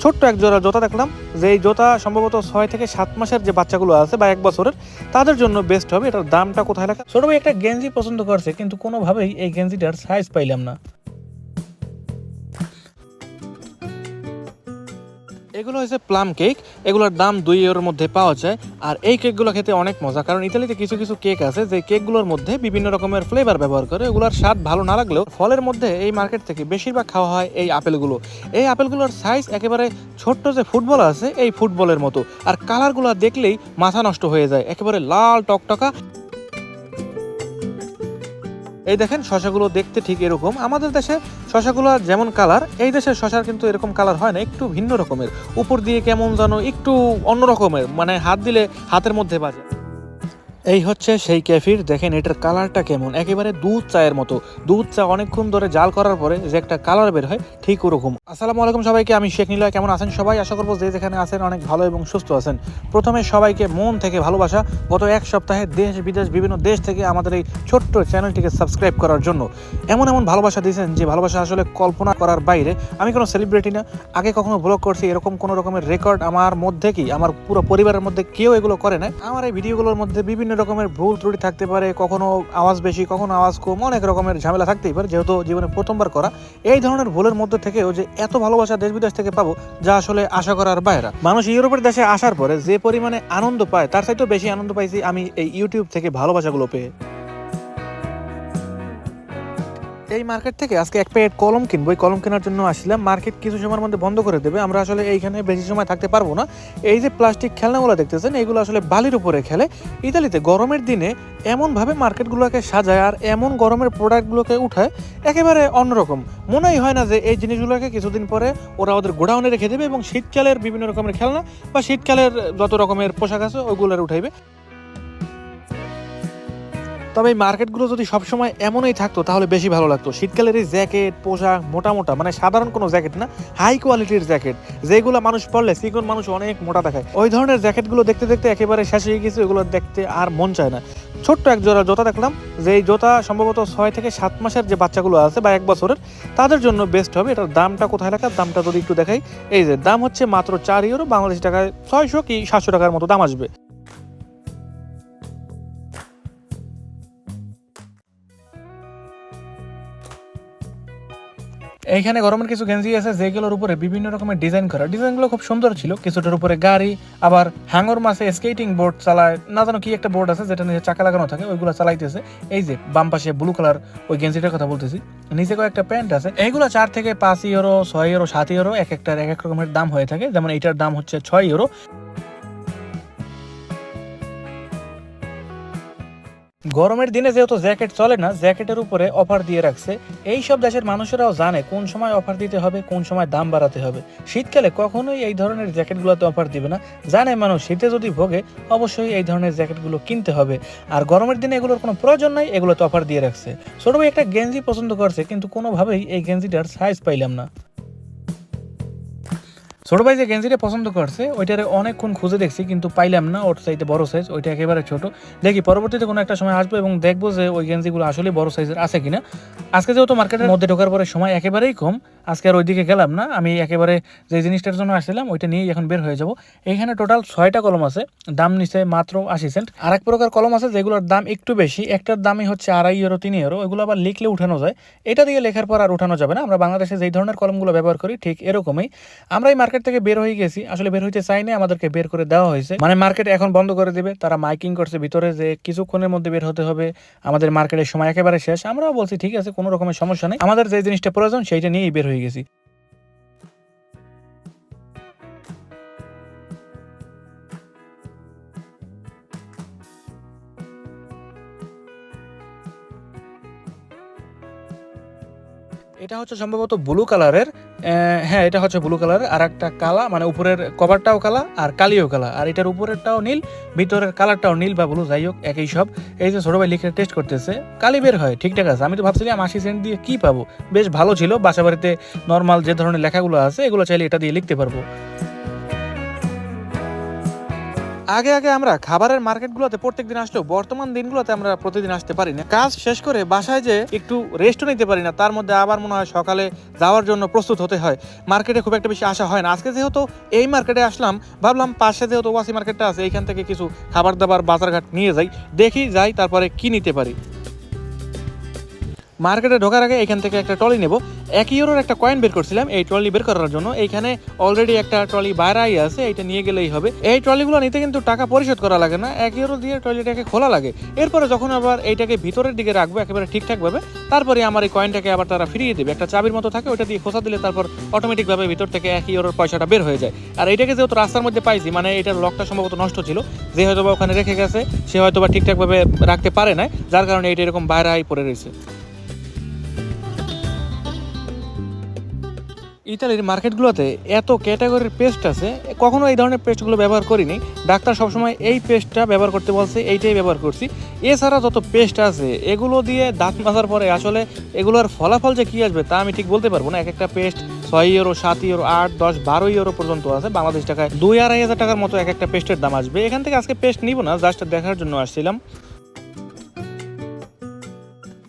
ছোট্ট এক জোড়া জোতা দেখলাম, যে এই জোতা সম্ভবত 6 থেকে 7 মাসের যে বাচ্চাগুলো আছে বা 1 বছরের তাদের জন্য বেস্ট হবে। এটার দামটা কোথায় লেখা? ছোট ভাই একটা গেঞ্জি পছন্দ করছে, কিন্তু কোনোভাবেই এই গেঞ্জিটার সাইজ পাইলাম না। এগুলো হচ্ছে প্লাম কেক। এগুলোর দাম 2 ইউরোর মধ্যে পাওয়া যায়। আর এই কেকগুলো খেতে অনেক মজা, কারণ ইতালিতে কিছু কিছু কেক আছে যে কেকগুলোর মধ্যে বিভিন্ন রকমের ফ্লেভার ব্যবহার করে। এগুলোর স্বাদ ভালো না লাগলেও ফলের মধ্যে এই মার্কেট থেকে বেশিরভাগ খাওয়া হয় এই আপেলগুলো। এই আপেলগুলোর সাইজ একেবারে ছোট্ট যে ফুটবল আছে এই ফুটবলের মতো, আর কালারগুলো দেখলেই মাথা নষ্ট হয়ে যায়, একেবারে লাল টকটকা। এই দেখেন শশাগুলো দেখতে ঠিক এরকম। আমাদের দেশে শশাগুলো যেমন কালার, এই দেশের শশার কিন্তু এরকম কালার হয় না, একটু ভিন্ন রকমের, উপর দিয়ে কেমন যেন একটু অন্য রকমের, মানে হাত দিলে হাতের মধ্যে বাজে। এই হচ্ছে সেই ক্যাফির, দেখেন এটার কালারটা কেমন, একেবারে দুধ চায়ের মতো। দুধ চা অনেকক্ষণ ধরে জাল করার পরে যে একটা কালার বের হয় ঠিক ওরকম। আসসালামু আলাইকুম সবাইকে, আমি শেখ নিলয়। কেমন আছেন সবাই? আশা করবো যে যেখানে আছেন অনেক ভালো এবং সুস্থ আছেন। প্রথমে সবাইকে মন থেকে ভালোবাসা গত এক সপ্তাহে দেশ বিদেশ বিভিন্ন দেশ থেকে আমাদের এই ছোট্ট চ্যানেলটিকে সাবস্ক্রাইব করার জন্য। এমন এমন ভালোবাসা দিয়েছেন যে ভালোবাসা আসলে কল্পনা করার বাইরে। আমি কোনো সেলিব্রিটি না, আগে কখনো ব্লগ করছি এরকম কোনো রকমের রেকর্ড আমার মধ্যে কি আমার পুরো পরিবারের মধ্যে কেউ এগুলো করে না। আমার এই ভিডিওগুলোর মধ্যে বিভিন্ন রকমের ভুল ত্রুটি থাকতে পারে, কখনো আওয়াজ বেশি কখনো আওয়াজ কম, অনেক রকমের ঝামেলা থাকতেই পারে, যেহেতু জীবনে প্রথমবার করা। এই ধরনের ভুলের মধ্যে থেকেও যে এত ভালোবাসা দেশ বিদেশ থেকে পাবো, যা আসলে আশা করার বাইরে। মানুষ ইউরোপের দেশে আসার পরে যে পরিমাণে আনন্দ পায়, তার চাইতেও বেশি আনন্দ পাইছি আমি এই ইউটিউব থেকে ভালোবাসাগুলো পেয়ে। এই মার্কেট থেকে আজকে এক প্যাকেট কলম কিনবো, এই কলম কেনার জন্য আসলাম। মার্কেট কিছু সময়ের মধ্যে বন্ধ করে দেবে, আমরা আসলে এইখানে বেশি সময় থাকতে পারবো না। এই যে প্লাস্টিক খেলনাগুলো দেখতেছেন, এগুলো আসলে বালির উপরে খেলে। ইতালিতে গরমের দিনে এমনভাবে মার্কেটগুলোকে সাজায় আর এমন গরমের প্রোডাক্টগুলোকে উঠায়, একেবারে অন্যরকম। মনেই হয় না যে এই জিনিসগুলোকে কিছুদিন পরে ওরা ওদের গোডাউনে রেখে দেবে এবং শীতকালের বিভিন্ন রকমের খেলনা বা শীতকালের যত রকমের পোশাক আছে ওইগুলোর উঠাইবে। তবে এই মার্কেটগুলো যদি সবসময় এমনই থাকতো তাহলে বেশি ভালো লাগতো। শীতকালের এই জ্যাকেট পোশাক মোটা মোটা, মানে সাধারণ কোনো জ্যাকেট না, হাই কোয়ালিটির জ্যাকেট, যেগুলো মানুষ পরলে চিকন মানুষ অনেক মোটা দেখায়, ওই ধরনের জ্যাকেটগুলো দেখতে দেখতে একেবারে শেষ হয়ে গেছে, ওগুলো দেখতে আর মন চায় না। ছোট্ট এক জোড়া জোতা দেখলাম, যে এই জোতা সম্ভবত 6 থেকে 7 মাসের যে বাচ্চাগুলো আছে বা 1 বছরের তাদের জন্য বেস্ট হবে। এটার দামটা কোথায় লেখা? দামটা যদি একটু দেখাই, এই যে দাম হচ্ছে মাত্র 4 ইউরো, বাংলাদেশি টাকায় 600 কি 700 টাকার মতো দাম আসবে। এইখানে গরমের কিছু গেঞ্জি আছে যেগুলোর উপরে বিভিন্ন রকমের ডিজাইন করা, ডিজাইনগুলো খুব সুন্দর ছিল। কিছুটার উপরে গাড়ি, আবার হ্যাঙ্গর মাসে স্কেটিং বোর্ড চালায়, না জানো কি একটা বোর্ড আছে যেটা নিচে চাকা লাগানো থাকে, ওইগুলো চালাইতেছে। এই যে বাম পাশে ব্লু কালার ওই গেঞ্জিটার কথা বলতেছি। নিচে কয়েকটা প্যান্ট আছে, এইগুলো 4 থেকে 5 ইউরো 6 ইউরো 7 ইউরো এক একটার এক এক রকমের দাম হয়ে থাকে। যেমন এইটার দাম হচ্ছে 6 ইউরো। গরমের দিনে যেহেতু জ্যাকেট চলে না, জ্যাকেটের উপরে অফার দিয়ে রাখছে। এই সব দেশের মানুষেরাও জানে কোন সময় অফার দিতে হবে, কোন সময় দাম বাড়াতে হবে। শীতকালে কখনোই এই ধরনের জ্যাকেটগুলোতে অফার দিবে না, জানে মানুষ শীতে যদি ভোগে অবশ্যই এই ধরনের জ্যাকেটগুলো কিনতে হবে। আর গরমের দিনে এগুলোর কোনো প্রয়োজন নাই, এগুলোতে অফার দিয়ে রাখছে। ছোট ভাই একটা গেঞ্জি পছন্দ করছে, কিন্তু কোনোভাবেই এই গেঞ্জিটার সাইজ পাইলাম না। ছোট ভাই যে গেঞ্জিটা পছন্দ করছে ওইটারে অনেকক্ষণ খুঁজে দেখছি, কিন্তু পাইলাম না। ওর চাইতে বড় সাইজ, ওইটা একেবারে ছোট। দেখি পরবর্তীতে কোনো একটা সময় আসবো এবং দেখবো যে ওই গেঞ্জিগুলো আসলে বড় সাইজের আছে কিনা। আজকে যেহেতু মার্কেটের মধ্যে ঢোকার পরে সময় একেবারেই কম, আজকে আর ওইদিকে গেলাম না। আমি একেবারে যে জিনিসটার জন্য আসছিলাম ওইটা নিয়েই এখন বের হয়ে যাব। এখানে টোটাল 6টা কলম আছে, দাম নিচে মাত্র 80 সেন্ট। আর এক প্রকার কলম আছে যেগুলোর দাম একটু বেশি, একটার দামই হচ্ছে 2.5 ইউরো 3 ইউরো। ওইগুলো আবার লিখলে উঠানো যায়, এটা দিয়ে লেখার পর আর উঠানো যাবে না। আমরা বাংলাদেশে যেই ধরনের কলমগুলো ব্যবহার করি ঠিক এরকমই। আমরা এই মার্কেট থেকে বের হয়ে গেছি, আসলে বের হইতে চাই না, আমাদেরকে বের করে দেওয়া হয়েছে। মানে মার্কেট এখন বন্ধ করে দিবে, তারা মাইকিং করছে ভিতরে যে কিছুক্ষণের মধ্যে বের হতে হবে, আমাদের মার্কেটের সময় একেবারে শেষ। আমরাও বলছি ঠিক আছে, কোনো রকমের সমস্যা নেই, আমাদের যে জিনিসটা প্রয়োজন সেইটা নিয়েই বের হয়ে গেছি। এটা হচ্ছে সম্ভবত ব্লু কালারের, হ্যাঁ এটা হচ্ছে ব্লু কালার। আর একটা কালা, মানে উপরের কভারটাও কালা আর কালিও কালা, আর এটার উপরেরটাও নীল, ভিতরের কালারটাও নীল বা ব্লু, যাই হোক একই সব। এই যে ছোট ভাই লিখে টেস্ট করতেছে, কালি বের হয় ঠিকঠাক আছে। আমি তো ভাবছিলাম 80 সেন্ট দিয়ে কি পাবো, বেশ ভালো ছিল। বাসা বাড়িতে নর্মাল যে ধরনের লেখাগুলো আছে এগুলো চাইলে এটা দিয়ে লিখতে পারবো। আগে আগে আমরা খাবারের মার্কেটগুলোতে প্রত্যেকদিন আসলেও বর্তমান দিনগুলোতে আমরা প্রতিদিন আসতে পারি না। কাজ শেষ করে বাসায় যে একটু রেস্টও নিতে পারি না, তার মধ্যে আবার মনে হয় সকালে যাওয়ার জন্য প্রস্তুত হতে হয়। মার্কেটে খুব একটা বেশি আসা হয় না। আজকে যেহেতু এই মার্কেটে আসলাম, ভাবলাম পাশে যেহেতু ওয়াসি মার্কেটটা আছে, এইখান থেকে কিছু খাবার দাবার বাজারঘাট নিয়ে যাই, দেখি যাই তারপরে কি নিতে পারি। মার্কেটে ঢোকার আগে এখান থেকে একটা ট্রলি নেব। 1 ইউরোর একটা কয়েন বের করছিলাম এই ট্রলি বের করার জন্য। এইখানে অলরেডি একটা ট্রলি বাইরেই আছে, এটা নিয়ে গেলেই হবে। এই ট্রলিগুলো নিতে কিন্তু টাকা পরিশোধ করা লাগে না, 1 ইউরো দিয়ে ট্রলিটাকে খোলা লাগে। এরপরে যখন আবার এইটাকে ভিতরের দিকে রাখবো একেবারে ঠিকঠাকভাবে, তারপরে আমার এই কয়েনটাকে আবার তারা ফিরিয়ে দেবে। একটা চাবির মতো থাকে, ওটা দিয়ে খোঁচা দিলে তারপর অটোমেটিকভাবে ভিতর থেকে 1 ইউরোর পয়সাটা বের হয়ে যায়। আর এইটাকে যেহেতু রাস্তার মধ্যে পাইছি, মানে এটার লকটা সম্ভবত নষ্ট ছিল, যে হয়তো বা ওখানে রেখে গেছে সে হয়তো বা ঠিকঠাকভাবে রাখতে পারে না, যার কারণে এটা এরকম বাইরেই পড়ে রয়েছে। ইতালির মার্কেটগুলোতে এত ক্যাটাগরির পেস্ট আছে, কখনো এই ধরনের পেস্টগুলো ব্যবহার করিনি। ডাক্তার সবসময় এই পেস্টটা ব্যবহার করতে বলছে, এইটাই ব্যবহার করছি। এছাড়া যত পেস্ট আছে এগুলো দিয়ে দাঁত মাজার পরে আসলে এগুলোর ফলাফল যে কী আসবে তা আমি ঠিক বলতে পারবো না। এক একটা পেস্ট 6 ইউরো, 7 ইউরো, 8, 10, 12 ইউরো পর্যন্ত আছে। বাংলাদেশ টাকায় 2-2.5 হাজার টাকার মতো এক একটা পেস্টের দাম আসবে। এখান থেকে আজকে পেস্ট নিব না, জাস্ট দেখার জন্য আসছিলাম।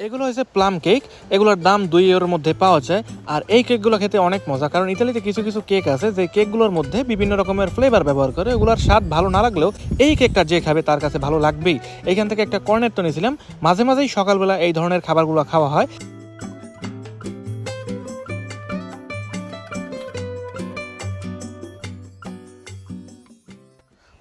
এগুলো হচ্ছে প্লাম কেক, এগুলোর দাম 2 ইউরোর মধ্যে পাওয়া যায়। আর এই কেকগুলো খেতে অনেক মজা, কারণ ইতালিতে কিছু কিছু কেক আছে যে কেকগুলোর মধ্যে বিভিন্ন রকমের ফ্লেভার ব্যবহার করে। এগুলোর স্বাদ ভালো না লাগলেও এই কেকটা যে খাবে তার কাছে ভালো লাগবেই। এইখান থেকে একটা কর্নেট তো নিয়েছিলাম। মাঝে মাঝেই সকালবেলা এই ধরনের খাবারগুলো খাওয়া হয়।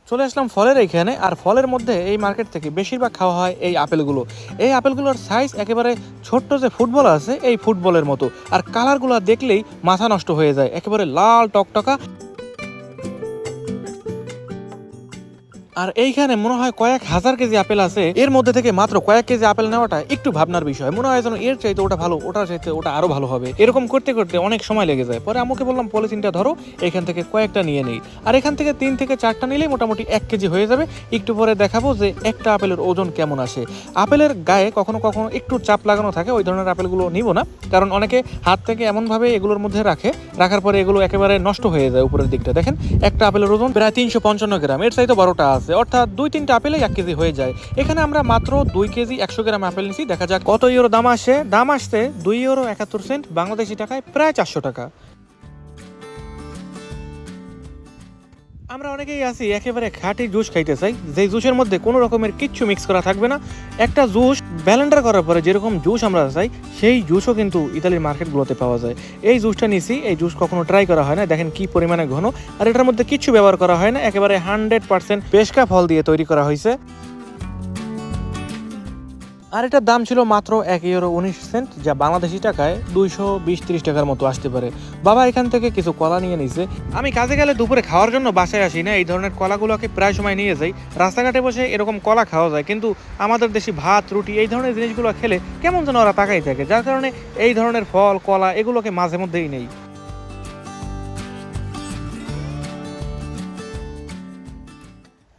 চলে আসলাম ফলের এইখানে। আর ফলের মধ্যে এই মার্কেট থেকে বেশিরভাগ খাওয়া হয় এই আপেলগুলো। এই আপেলগুলোর সাইজ একেবারে ছোট্ট যে ফুটবল আছে এই ফুটবলের মতো, আর কালারগুলো দেখলেই মাথা নষ্ট হয়ে যায়, একেবারে লাল টকটকা। আর এইখানে মনে হয় কয়েক হাজার কেজি আপেল আছে, এর মধ্যে থেকে মাত্র কয়েক কেজি আপেল নেওয়াটা একটু ভাবনার বিষয়। মনে হয় যেন এর চাইতে ওটা ভালো, ওটার চাইতে ওটা আরো ভালো হবে, এরকম করতে করতে অনেক সময় লেগে যায়। পরে আমাকে বললাম পলিথিনটা ধরো, এখান থেকে কয়েকটা নিয়ে নেই। আর এখান থেকে 3 থেকে 4টা নিলেই মোটামুটি 1 কেজি হয়ে যাবে। একটু পরে দেখাবো যে একটা আপেলের ওজন কেমন আসে। আপেলের গায়ে কখনো কখনো একটু চাপ লাগানো থাকে, ওই ধরনের আপেলগুলো নিব না, কারণ অনেকে হাত থেকে এমনভাবে এগুলোর মধ্যে রাখার পরে এগুলো একেবারে নষ্ট হয়ে যায়। উপরের দিকটা দেখেন, একটা আপেলের ওজন প্রায় 355 গ্রাম, এর চাইতে বড়টা আছে, অর্থাৎ 2-3টা আপেলেই 1 কেজি হয়ে যায়। এখানে আমরা মাত্র 2 কেজি 100 গ্রাম আপেল নিছি। দেখা যাক কত ইউরো দাম আসে। দাম আসছে 2 ইউরো 71 সেন্ট, বাংলাদেশি টাকায় প্রায় 400 টাকা। আমরা অনেকেই আছি একেবারে খাঁটি জুস খাইতে চাই, যে জুসের মধ্যে কোনো রকমের কিচ্ছু মিক্স করা থাকবে না। একটা জুস ব্লেন্ডার করার পরে যেরকম জুস আমরা চাই সেই জুসও কিন্তু ইতালির মার্কেটগুলোতে পাওয়া যায়। এই জুসটা নিছি, এই জুস কখনো ট্রাই করা হয় না, দেখেন কি পরিমাণে ঘন। আর এটার মধ্যে কিচ্ছু ব্যবহার করা হয় না, একেবারে 100% পেশকা ফল দিয়ে তৈরি করা হয়েছে। আর এটার দাম ছিল মাত্র 1 ইউরো 19 সেন্ট, যা বাংলাদেশি টাকায় 220-30 টাকার মতো আসতে পারে। বাবা এখান থেকে কিছু কলা নিয়ে নিছে। আমি কাজে গেলে দুপুরে খাওয়ার জন্য বাসায় আসি না, এই ধরনের কলাগুলোকে প্রায় সময় নিয়ে যাই। রাস্তাঘাটে বসে এরকম কলা খাওয়া যায়, কিন্তু আমাদের দেশি ভাত রুটি এই ধরনের জিনিসগুলো খেলে কেমন যেন ওরা তাকাই থাকে, যার কারণে এই ধরনের ফল কলা এগুলোকে মাঝে মধ্যেই নেই।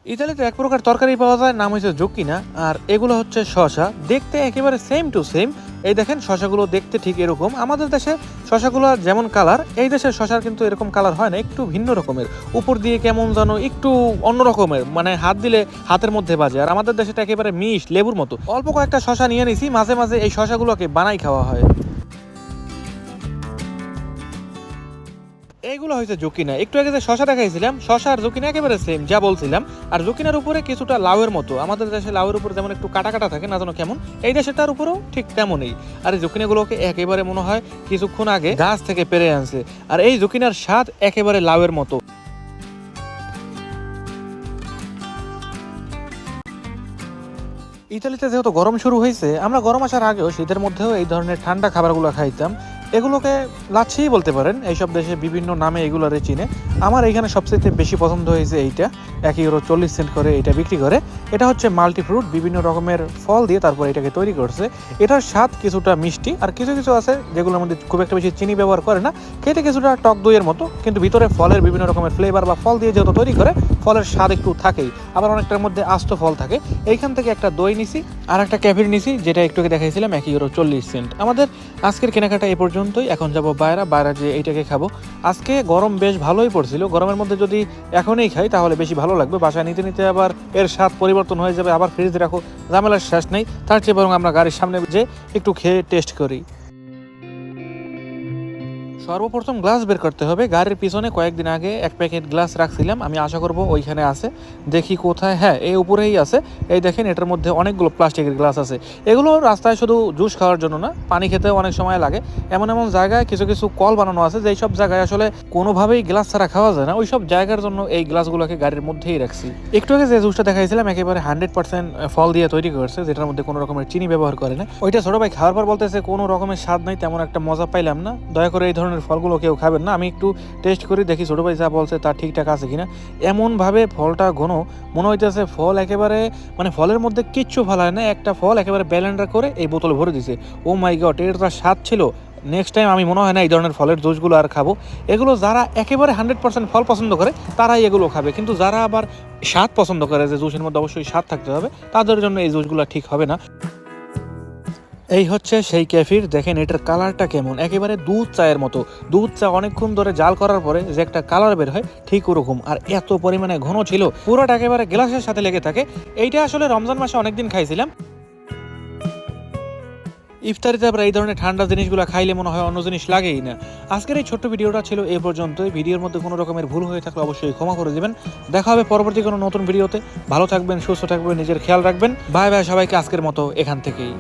ইতালিতে এক প্রকার তরকারি পাওয়া যায়, নাম হচ্ছে জুকিনা, আর এগুলো হচ্ছে শসা। দেখতে একেবারে সেম টু সেম। এই দেখেন শসাগুলো দেখতে ঠিক এরকম। আমাদের দেশে শসাগুলো যেমন কালার, এই দেশের শসার কিন্তু এরকম কালার হয় না, একটু ভিন্ন রকমের। উপর দিয়ে কেমন যেন একটু অন্য রকমের, মানে হাত দিলে হাতের মধ্যে বাজে। আর আমাদের দেশে একেবারে মিষ্টি লেবুর মতো। অল্প কয়েকটা শসা নিয়ে নিছি, মাঝে মাঝে এই শসাগুলোকে বানাই খাওয়া হয়। এইগুলো হয়েছে জুকিনা। একটু আগে যে শশা দেখাইছিলাম, শশা আর জুকিনা একেবারে সেম যা বলছিলাম। আর জুকিনার উপরে কিছুটা লাউয়ের মতো, আমাদের দেশে লাউয়ের উপরে যেমন একটু কাটা কাটা থাকে না যেন কেমন, এই দেশেটার উপরেও ঠিক তেমনই। আর এই জুকিনাগুলোকে একেবারে মনে হয় কিছুক্ষণ আগে গাছ থেকে পেরে আনছে। আর এই জুকিনার স্বাদ একেবারে লাউয়ের মতো। ইতালিতে যেহেতু গরম শুরু হয়েছে, আমরা গরম আসার আগেও শীতের মধ্যেও এই ধরনের ঠান্ডা খাবারগুলো খাইতাম। এগুলোকে লাচ্ছিই বলতে পারেন, এইসব দেশে বিভিন্ন নামে এগুলোরে চিনে। আমার এইখানে সবচেয়ে বেশি পছন্দ হয়েছে এইটা, 1 ইউরো 40 সেন্ট করে এটা বিক্রি করে। এটা হচ্ছে মাল্টি ফ্রুট, বিভিন্ন রকমের ফল দিয়ে তারপর এটাকে তৈরি করছে। এটার স্বাদ কিছুটা মিষ্টি, আর কিছু কিছু আছে যেগুলোর মধ্যে খুব একটা বেশি চিনি ব্যবহার করে না, খেতে কিছুটা টক দইয়ের মতো, কিন্তু ভিতরে ফলের বিভিন্ন রকমের ফ্লেভার বা ফল দিয়ে যেহেতু তৈরি করে, ফলের স্বাদ একটু থাকেই, আবার অনেকটার মধ্যে আস্ত ফল থাকে। এইখান থেকে একটা দই নিছি আর একটা ক্যাফির নিছি, যেটা একটু দেখাইছিলাম €1.40। আমাদের আজকের কেনাকাটা এই পর্যন্তই। এখন যাব বাইরে যে এইটাকে খাবো। আজকে গরম বেশ ভালোই পড়ছিল, গরমের মধ্যে যদি এখনই খাই তাহলে বেশি ভালো লাগবে, বাসায় নিতে নিতে আবার এর স্বাদ পরিবর্তন হয়ে যাবে, আবার ফ্রিজে রাখো, ঝামেলার শেষ নেই। তার চেয়ে বরং আমরা গাড়ির সামনে যে একটু খেয়ে টেস্ট করি। সর্বপ্রথম গ্লাস বের করতে হবে। গাড়ির পিছনে কয়েকদিন আগে এক প্যাকেট গ্লাস রাখছিলাম, আমি আশা করব ওইখানে আছে। দেখি কোথায়, হ্যাঁ এই উপরেই আছে। এই দেখেন এটার মধ্যে অনেকগুলো প্লাস্টিকের গ্লাস আছে। এগুলো রাস্তায় শুধু জুস খাওয়ার জন্য না, পানি খেতেও অনেক সময় লাগে। এমন এমন জায়গায় কিছু কিছু কল বানানো আছে যেই সব জায়গায় আসলে কোনোভাবেই গ্লাস ছাড়া খাওয়া যায় না, ওই সব জায়গার জন্য এই গ্লাসগুলোকে গাড়ির মধ্যেই রাখছি। একটু আগে যে জুসটা দেখাইছিলাম একেবারে 100% ফল দিয়ে তৈরি করছে, যেটার মধ্যে কোনো রকমের চিনি ব্যবহার করে না। ওইটা ছোট ভাই খাওয়ার পর বলতেছে কোনো রকমের স্বাদ নাই, তেমন একটা মজা পাইলাম না, দয়া করে এই ধরনের ফলগুলো কেউ খাবেন না। আমি একটু টেস্ট করি, দেখি ছোটো ভাই যা বলছে তা ঠিকঠাক আছে কিনা। এমনভাবে ফলটা ঘন মনে হইতেছে ফল একেবারে মানে ফলের মধ্যে কিচ্ছু ফেলায় না, একটা ফল একেবারে ব্যালেন্ডার করে এই বোতলে ভরে দিছে। ও মাই গড, এর যা স্বাদ ছিল, নেক্সট টাইম আমি মনে হয় না এই ধরনের ফলের জুসগুলো আর খাবো। এগুলো যারা একেবারে 100% ফল পছন্দ করে তারাই এগুলো খাবে, কিন্তু যারা আবার স্বাদ পছন্দ করে যে জুসের মধ্যে অবশ্যই স্বাদ থাকতে হবে, তাদের জন্য এই জুসগুলো ঠিক হবে না। এই হচ্ছে সেই ক্যাফির, দেখেন এটার কালারটা কেমন, একেবারে দুধ চায়ের মতো। দুধ চা অনেকক্ষণ ধরে জাল করার পরে যে একটা কালার বের হয় ঠিক ওরকম, আর এত পরিমাণে ঘন ছিল, পুরোটা একেবারে গ্লাসের সাথে লেগে থাকে। এইটা আসলে রমজান মাসে অনেকদিন খাইছিলাম। ইফতারিতে আবার এই ধরনের ঠান্ডা জিনিসগুলো খাইলে মনে হয় অন্য জিনিস লাগেই না। আজকের এই ছোট্ট ভিডিওটা ছিল এ পর্যন্তই। ভিডিওর মধ্যে কোনো রকমের ভুল হয়ে থাকলে অবশ্যই ক্ষমা করে দেবেন। দেখা হবে পরবর্তী কোনো নতুন ভিডিওতে। ভালো থাকবেন, সুস্থ থাকবেন, নিজের খেয়াল রাখবেন। বাই বাই সবাইকে, আজকের মতো এখান থেকেই।